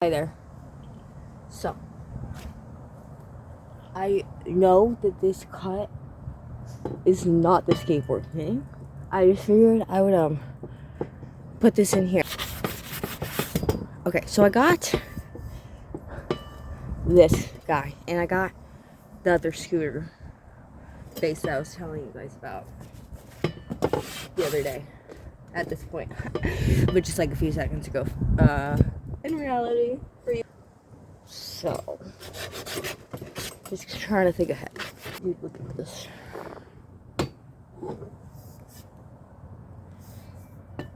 Hi there. So, I know that this cut is not the skateboard thing. I just figured I would put this in here. Okay, so I got this guy and I got the other scooter base that I was telling you guys about the other day at this point. But just like a few seconds ago. In reality for you. So, just trying to think ahead. Dude, look at this. Oh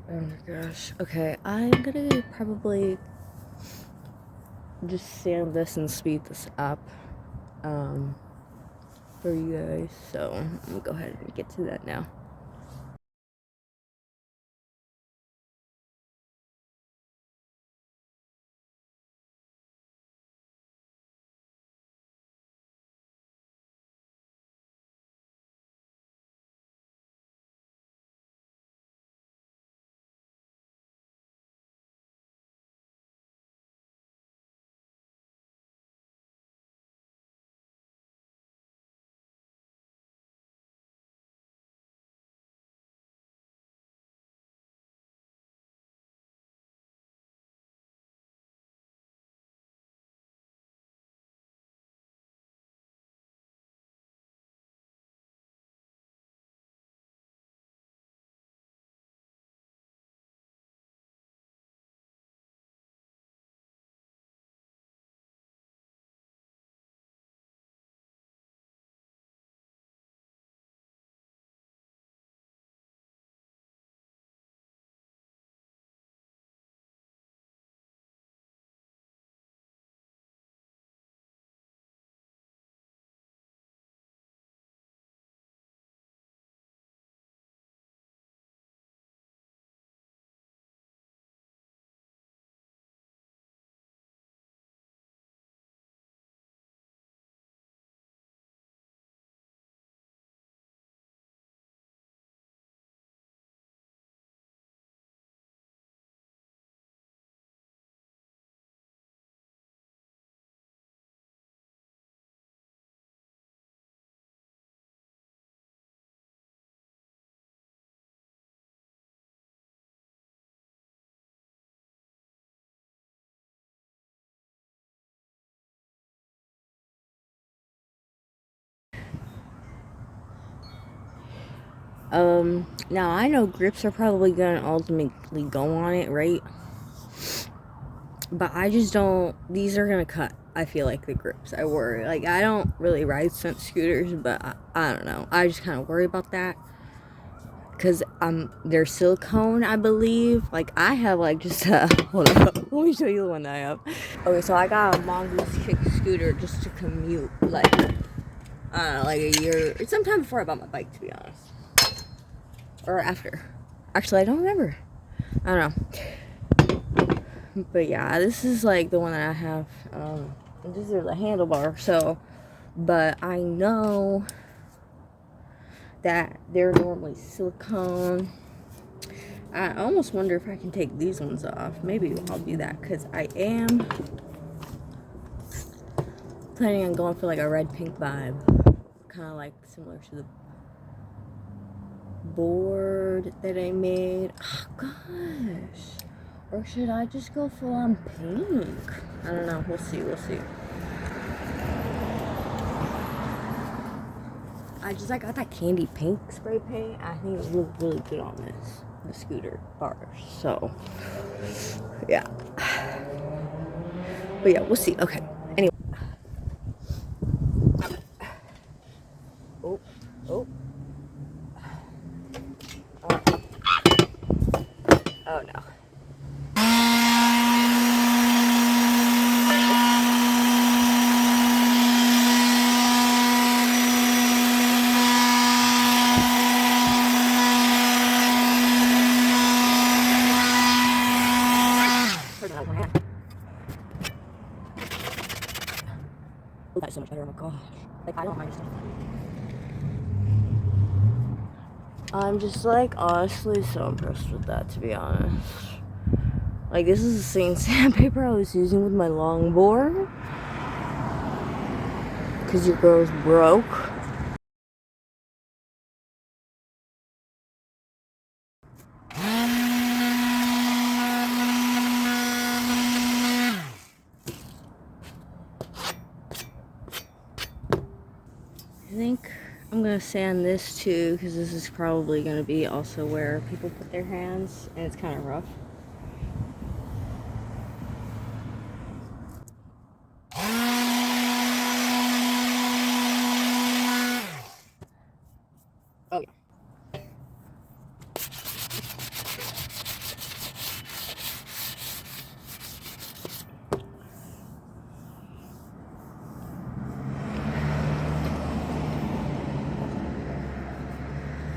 my gosh. Okay, I'm gonna probably just sand this and speed this up for you guys. So I'm gonna go ahead and get to that now. Now I know grips are probably gonna ultimately go on it, right? But I just don't, these are gonna cut, I feel like, the grips. I worry. Like, I don't really ride stunt scooters, but I don't know. I just kind of worry about that. Because they're silicone, I believe. Like, I have, like, just hold on. Let me show you the one that I have. Okay, so I got a mongoose kick scooter just to commute, like, I don't know, like a year, sometime before I bought my bike, to be honest. Or after. Actually, I don't remember. I don't know. But yeah, this is like the one that I have. These are the handlebar. So, but I know that they're normally silicone. I almost wonder if I can take these ones off. Maybe I'll do that because I am planning on going for like a red pink vibe, kind of like similar to the board that I made. Oh gosh. Or should I just go full on pink? I don't know. We'll see. We'll see. I got that candy pink spray paint. I think it looks really good on the scooter bars. So, yeah. But yeah, we'll see. Okay. Anyway. Oh. Oh. Oh no. Oh, that's so much better. Oh my gosh. Like, I don't mind stuff. I'm just like honestly so impressed with that, to be honest. Like, this is the same sandpaper I was using with my longboard. Because your girl's broke. I think I'm gonna sand this too, because this is probably gonna be also where people put their hands, and it's kind of rough. Oh yeah.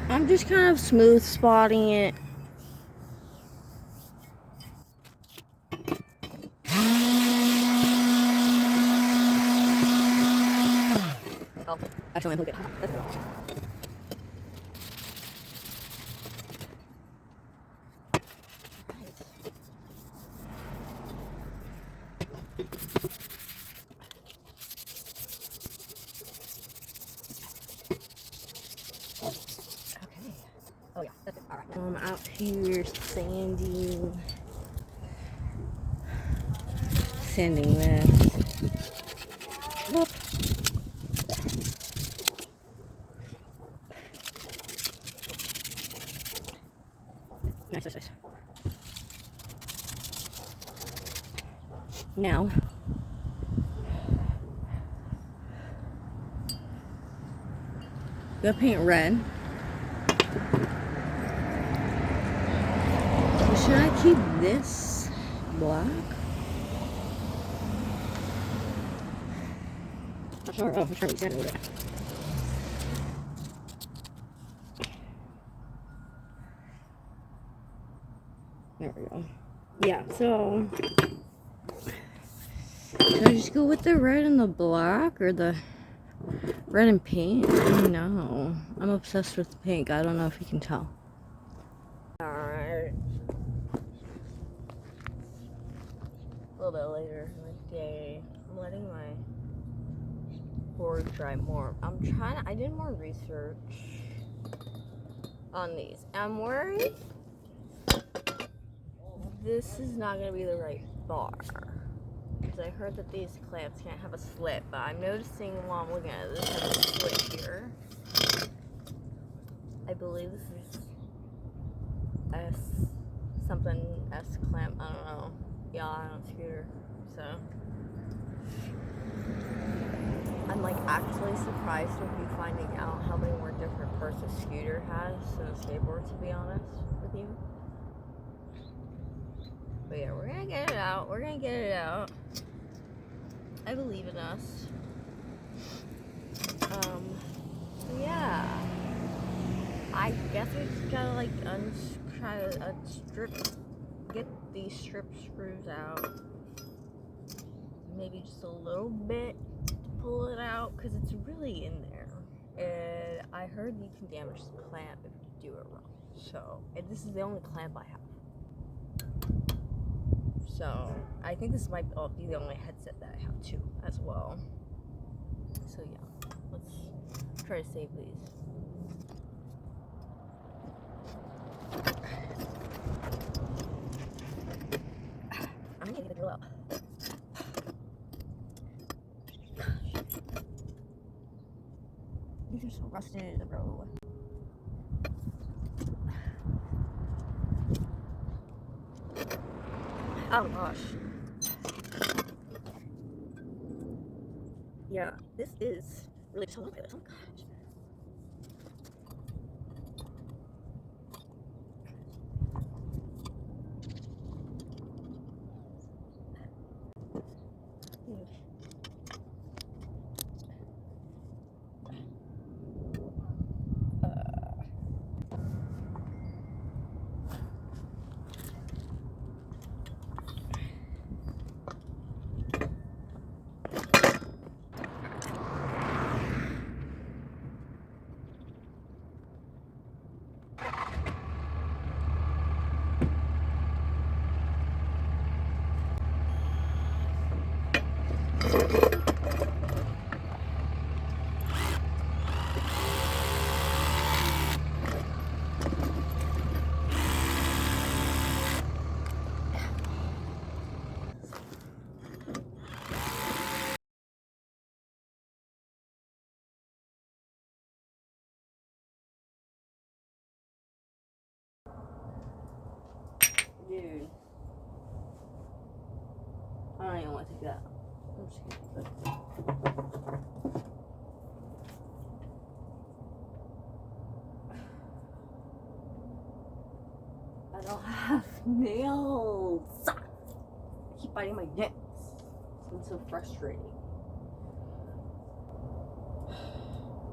I'm just kind of smooth spotting it. Oh, actually, look at that's good. Okay. Oh yeah, that's it. All right. I'm out here sanding this. Whoop. Nice. Now, go paint red. Should I keep this black? I'm sure. Oh, I'm trying to sand it. There we go. Yeah, so should I just go with the red and the black, or the red and pink? I don't know. I'm obsessed with the pink. I don't know if you can tell. Alright. A little bit later in the day, I'm letting my board dry more. I did more research on these. I'm worried this is not going to be the right bar. Because I heard that these clamps can't have a slit, but I'm noticing while I'm looking at this has a slit here. I believe this is S clamp, I don't know. Yeah, I don't scooter, so I'm like actually surprised with you finding out how many more different parts a scooter has than a skateboard, to be honest with you. But yeah, we're gonna get it out. I believe in us. Yeah. I guess we just gotta like try to get these strip screws out. Maybe just a little bit to pull it out, because it's really in there. And I heard you can damage the clamp if you do it wrong. So, and this is the only clamp I have. So, I think this might be the only headset that I have too, as well. So yeah, let's try to save these. I'm gonna get it up. These are so rusted, bro. Oh gosh. Yeah, this is really just a little bit. Oh gosh. Dude. I don't even want to take that. I'm just gonna take that. I don't have nails. I keep biting my nails. It's so frustrating.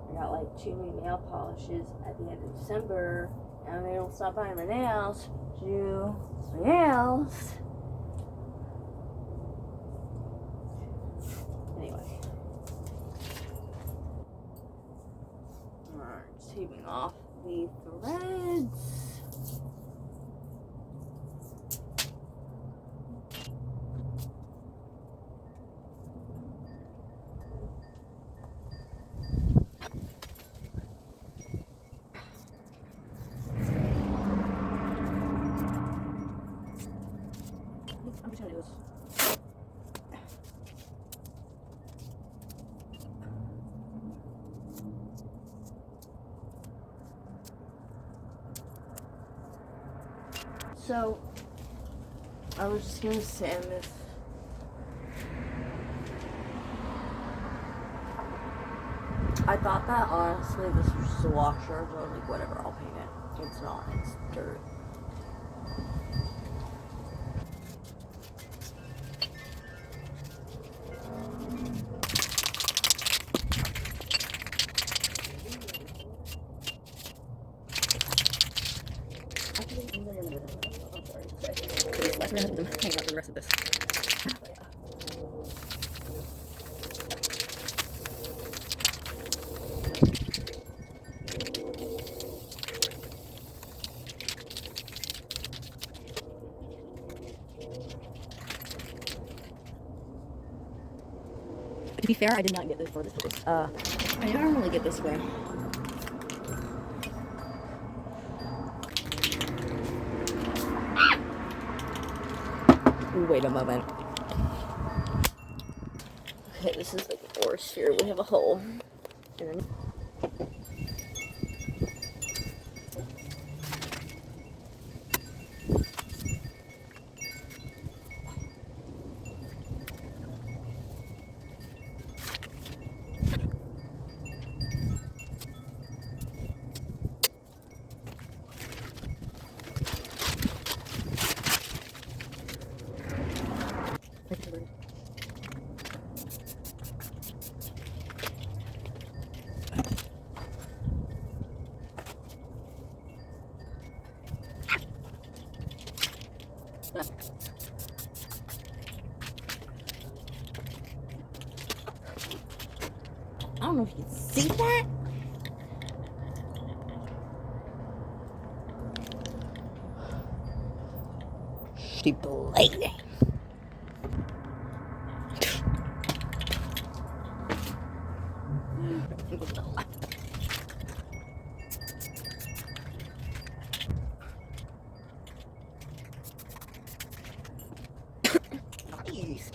I got like 2 new nail polishes at the end of December, and they don't stop biting my nails. Do my nails. Anyway. Alright, taping off the threads. I'm just gonna do this. So, I was just gonna sand this. I thought that honestly this was just a washer, but I was like, whatever, I'll paint it. It's not, it's dirt. I'm sorry. We're gonna have to hang out the rest of this. To be fair, I did not get this for this place. I normally get this way. Wait a moment. Okay, this is like the worst here. We have a hole. And then I don't know if you can see that. She blading. Nice.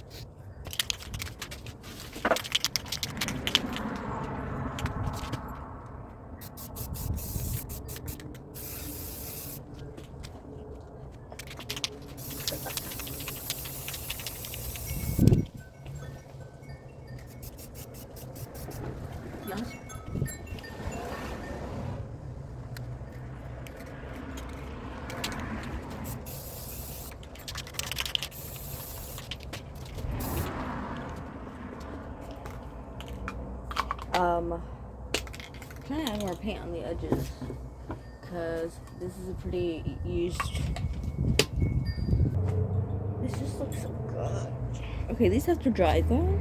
Kind of add more paint on the edges because this is a pretty used. This just looks so good. Okay, these have to dry though.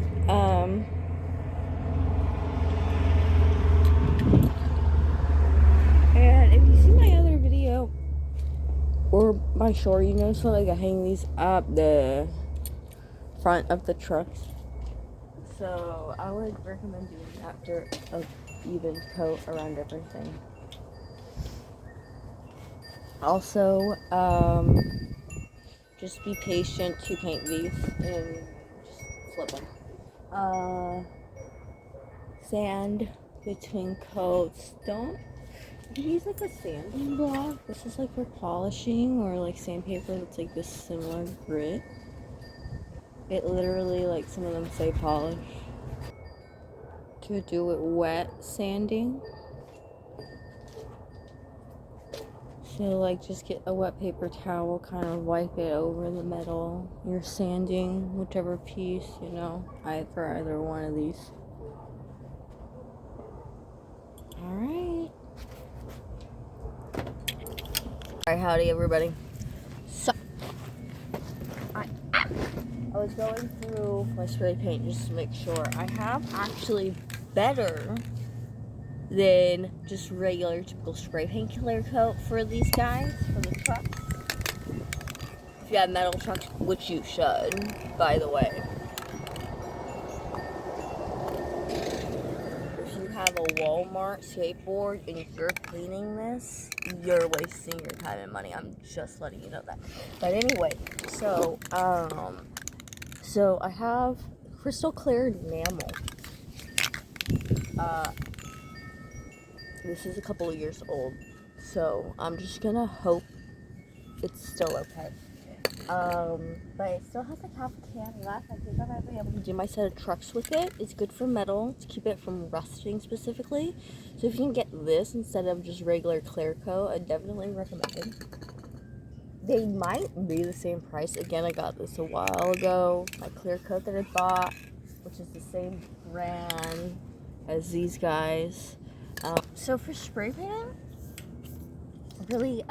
And if you see my other video or my short, you know, so like I hang these up the front of the trucks. So I would recommend doing that for an even coat around everything. Also, just be patient to paint these and just flip them. Sand between coats. Don't use like a sanding block. This is like for polishing, or like sandpaper that's like this similar grit. It literally, like, some of them say polish. To do it wet sanding. So, like, just get a wet paper towel, kind of wipe it over the metal. You're sanding whichever piece, you know, for either one of these. Alright. Alright, howdy everybody. So, I was going through my spray paint just to make sure I have actually better than just regular typical spray paint clear coat for these guys, for the trucks. If you have metal trucks, which you should, by the way. If you have a Walmart skateboard and you're painting this, you're wasting your time and money. I'm just letting you know that. But anyway, so I have crystal clear enamel. This is a couple of years old, so I'm just gonna hope it's still okay. But it still has like half a can left. I think I might be able to do my set of trucks with it. It's good for metal, to keep it from rusting specifically. So if you can get this instead of just regular clear coat, I definitely recommend it. They might be the same price. Again, I got this a while ago. My clear coat that I bought, which is the same brand as these guys. So for spray painting, really,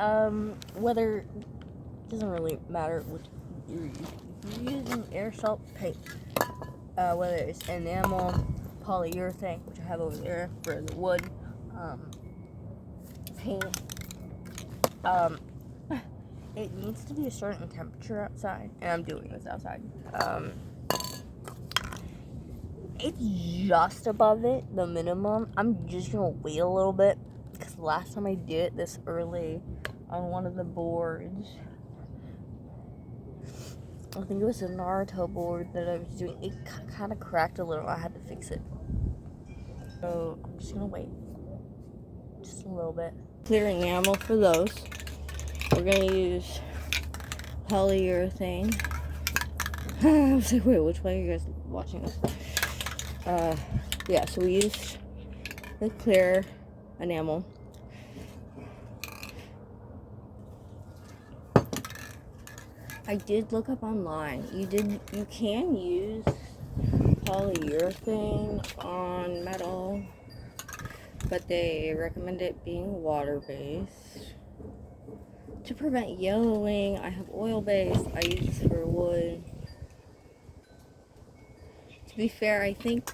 whether doesn't really matter which you're using aerosol paint, whether it's enamel, polyurethane, which I have over there for the wood, paint. It needs to be a certain temperature outside, and I'm doing this outside. It's just above it, the minimum. I'm just gonna wait a little bit, because last time I did it this early on one of the boards, I think it was a Naruto board that I was doing. It kind of cracked a little. I had to fix it. So I'm just gonna wait. Just a little bit. Clear enamel for those. We're gonna use polyurethane. I was like, wait, which way are you guys watching this? Yeah, so we used the clear enamel. I did look up online. You can use polyurethane on metal, but they recommend it being water-based to prevent yellowing. I have oil-based. I use this for wood. To be fair, I think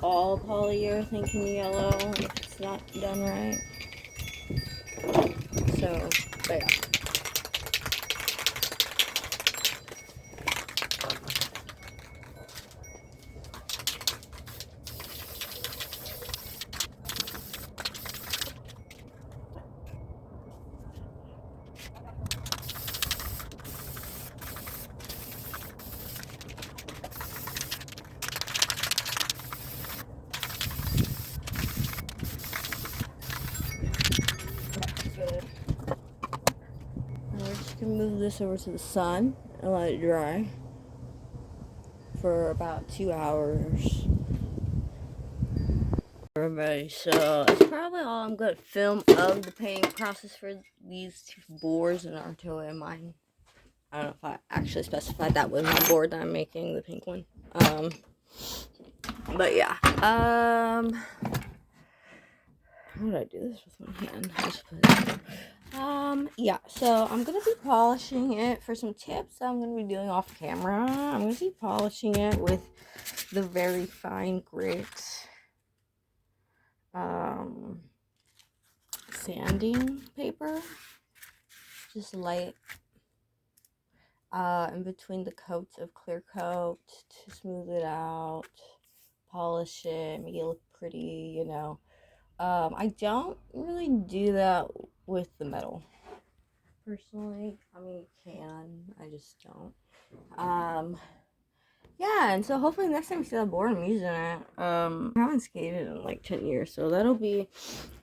all polyurethane can yellow if it's not done right. So, but yeah. We're just gonna move this over to the sun and let it dry for about 2 hours. Everybody, so that's probably all I'm gonna film of the painting process for these two boards, and Naruto and mine. I don't know if I actually specified that with my board that I'm making, the pink one. But yeah. How did I do this with my hand? I just put it there. Yeah, so I'm gonna be polishing it. For some tips I'm gonna be doing off camera, I'm gonna be polishing it with the very fine grit sanding paper, just light in between the coats of clear coat to smooth it out. polish it, make it look pretty, you know. I don't really do that with the metal. Personally, I mean, you can, I just don't. Yeah, and so hopefully next time we see that board, I'm using it. I haven't skated in like 10 years, so that'll be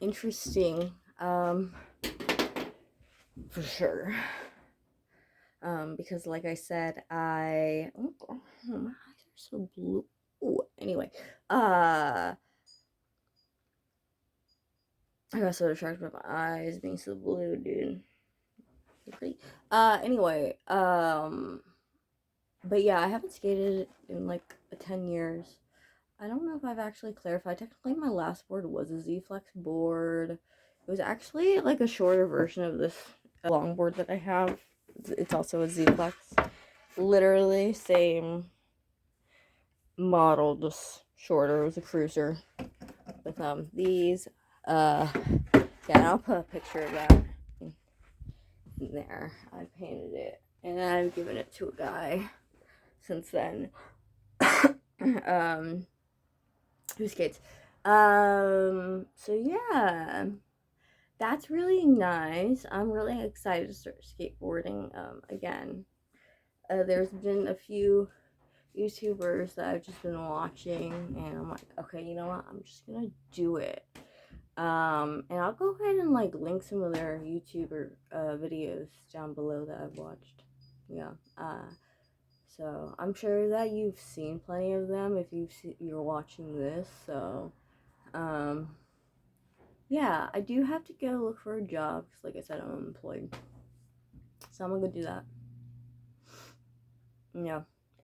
interesting, for sure. Because like I said, oh, my eyes are so blue. Ooh, anyway, I got so distracted by my eyes being so blue, dude. Pretty. Anyway, but yeah, I haven't skated in like 10 years. I don't know if I've actually clarified. Technically, my last board was a Z-Flex board. It was actually like a shorter version of this longboard that I have. It's also a Z-Flex. Literally same model, just shorter. It was a cruiser with these. Yeah, and I'll put a picture of that in there. I painted it, and I've given it to a guy since then. Who skates. So yeah, that's really nice. I'm really excited to start skateboarding again. There's been a few YouTubers that I've just been watching, and I'm like, okay, you know what? I'm just gonna do it. And I'll go ahead and like link some of their YouTuber videos down below that I've watched. Yeah. So I'm sure that you've seen plenty of them if you're watching this. So, yeah, I do have to go look for a job because, like I said, I'm unemployed. So I'm gonna go do that. Yeah.